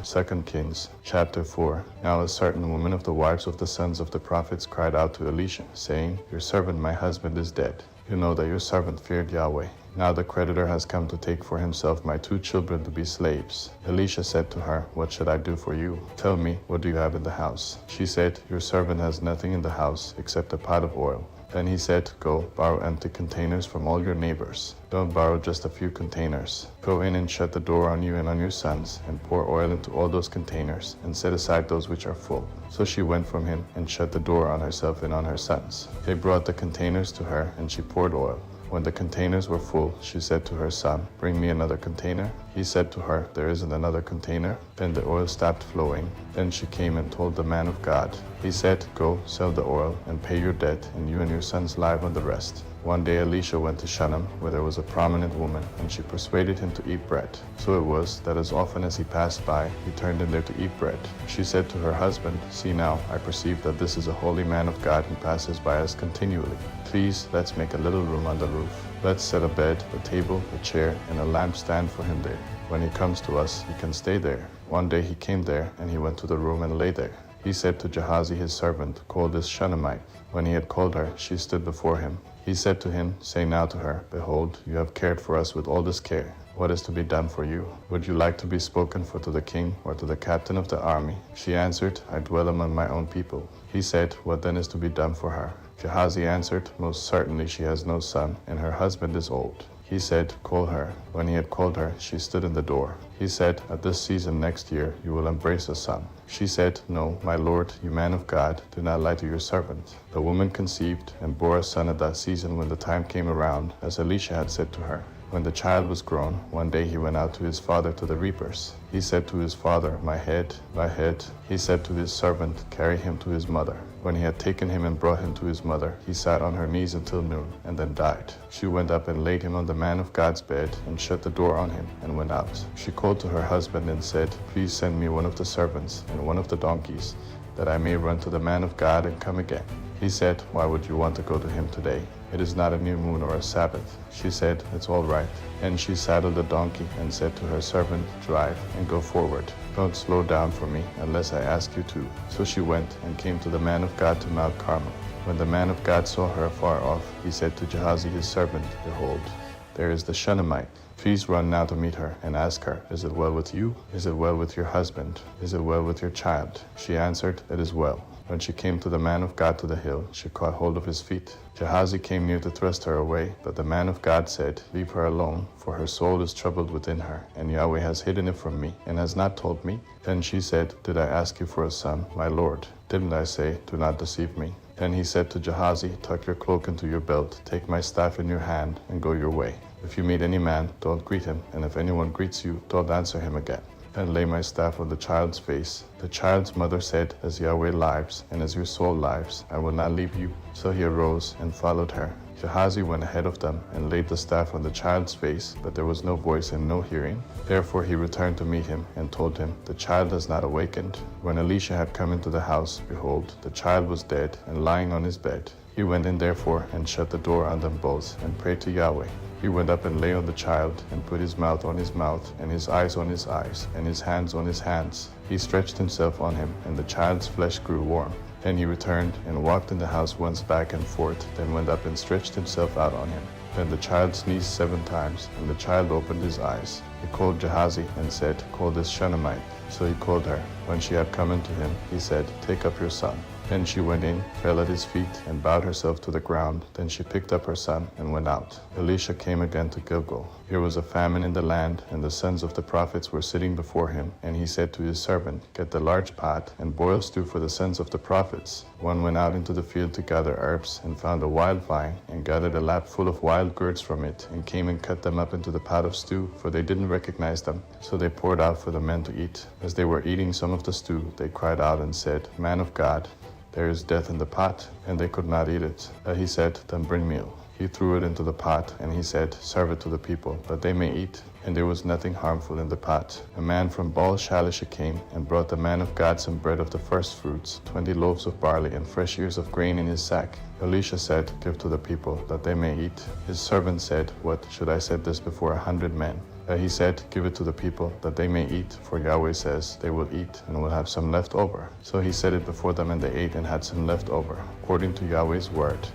2 Kings chapter 4. Now a certain woman of the wives of the sons of the prophets cried out to Elisha, saying, Your servant my husband is dead. You know that your servant feared Yahweh. Now the creditor has come to take for himself my 2 children to be slaves. Elisha said to her, What should I do for you? Tell me, what do you have in the house? She said, Your servant has nothing in the house except a pot of oil. Then he said, Go, borrow empty containers from all your neighbors. Don't borrow just a few containers. Go in and shut the door on you and on your sons, and pour oil into all those containers, and set aside those which are full. So she went from him, and shut the door on herself and on her sons. They brought the containers to her, and she poured oil. When the containers were full, she said to her son, Bring me another container. He said to her, There isn't another container. Then the oil stopped flowing. Then she came and told the man of God. He said, Go, sell the oil, and pay your debt, and you and your sons live on the rest. One day Elisha went to Shunem, where there was a prominent woman, and she persuaded him to eat bread. So it was that as often as he passed by, he turned in there to eat bread. She said to her husband, See now, I perceive that this is a holy man of God who passes by us continually. Please, let's make a little room on the roof. Let's set a bed, a table, a chair, and a lampstand for him there. When he comes to us, he can stay there. One day he came there, and he went to the room and lay there. He said to Gehazi his servant, Call this Shunammite. When he had called her, she stood before him. He said to him, Say now to her, Behold, you have cared for us with all this care. What is to be done for you? Would you like to be spoken for to the king or to the captain of the army? She answered, I dwell among my own people. He said, What then is to be done for her? Gehazi answered, Most certainly she has no son, and her husband is old. He said, Call her. When he had called her, she stood in the door. He said, At this season next year you will embrace a son. She said, No, my lord, you man of God, do not lie to your servant. The woman conceived and bore a son at that season when the time came around, as Elisha had said to her. When the child was grown, one day he went out to his father to the reapers. He said to his father, My head, my head. He said to his servant, Carry him to his mother. When he had taken him and brought him to his mother, he sat on her knees until noon, and then died. She went up and laid him on the man of God's bed, and shut the door on him, and went out. She called to her husband and said, Please send me one of the servants and one of the donkeys, that I may run to the man of God and come again. He said, Why would you want to go to him today? It is not a new moon or a Sabbath. She said, It's all right. And she saddled the donkey and said to her servant, Drive and go forward. Don't slow down for me unless I ask you to. So she went and came to the man of God to Mount Carmel. When the man of God saw her afar off, he said to Gehazi his servant, Behold, there is the Shunammite. Please run now to meet her and ask her, Is it well with you? Is it well with your husband? Is it well with your child? She answered, It is well. When she came to the man of God to the hill, she caught hold of his feet. Gehazi came near to thrust her away, but the man of God said, Leave her alone, for her soul is troubled within her, and Yahweh has hidden it from me, and has not told me. Then she said, Did I ask you for a son, my lord? Didn't I say, Do not deceive me? Then he said to Gehazi, Tuck your cloak into your belt, take my staff in your hand, and go your way. If you meet any man, don't greet him, and if anyone greets you, don't answer him again. Then lay my staff on the child's face. The child's mother said, As Yahweh lives, and as your soul lives, I will not leave you. So he arose and followed her. Gehazi went ahead of them and laid the staff on the child's face, but there was no voice and no hearing. Therefore he returned to meet him and told him, The child has not awakened. When Elisha had come into the house, behold, the child was dead and lying on his bed. He went in therefore and shut the door on them both and prayed to Yahweh. He went up and lay on the child, and put his mouth on his mouth, and his eyes on his eyes, and his hands on his hands. He stretched himself on him, and the child's flesh grew warm. Then he returned and walked in the house once back and forth, then went up and stretched himself out on him. Then the child sneezed 7 times, and the child opened his eyes. He called Gehazi and said, Call this Shunammite. So he called her. When she had come into him, he said, Take up your son. Then she went in, fell at his feet, and bowed herself to the ground. Then she picked up her son and went out. Elisha came again to Gilgal. Here was a famine in the land, and the sons of the prophets were sitting before him. And he said to his servant, Get the large pot, and boil stew for the sons of the prophets. One went out into the field to gather herbs, and found a wild vine, and gathered a lap full of wild gourds from it, and came and cut them up into the pot of stew, for they didn't recognize them. So they poured out for the men to eat. As they were eating some of the stew, they cried out and said, Man of God, there is death in the pot, and they could not eat it. He said, Then bring meal. He threw it into the pot, and he said, Serve it to the people, that they may eat. And there was nothing harmful in the pot. A man from Baal Shalisha came, and brought the man of God some bread of the first fruits, 20 loaves of barley, and fresh ears of grain in his sack. Elisha said, Give to the people, that they may eat. His servant said, What, should I set this before 100 men? He said, give it to the people, that they may eat, for Yahweh says, they will eat, and will have some left over. So he set it before them, and they ate, and had some left over, according to Yahweh's word.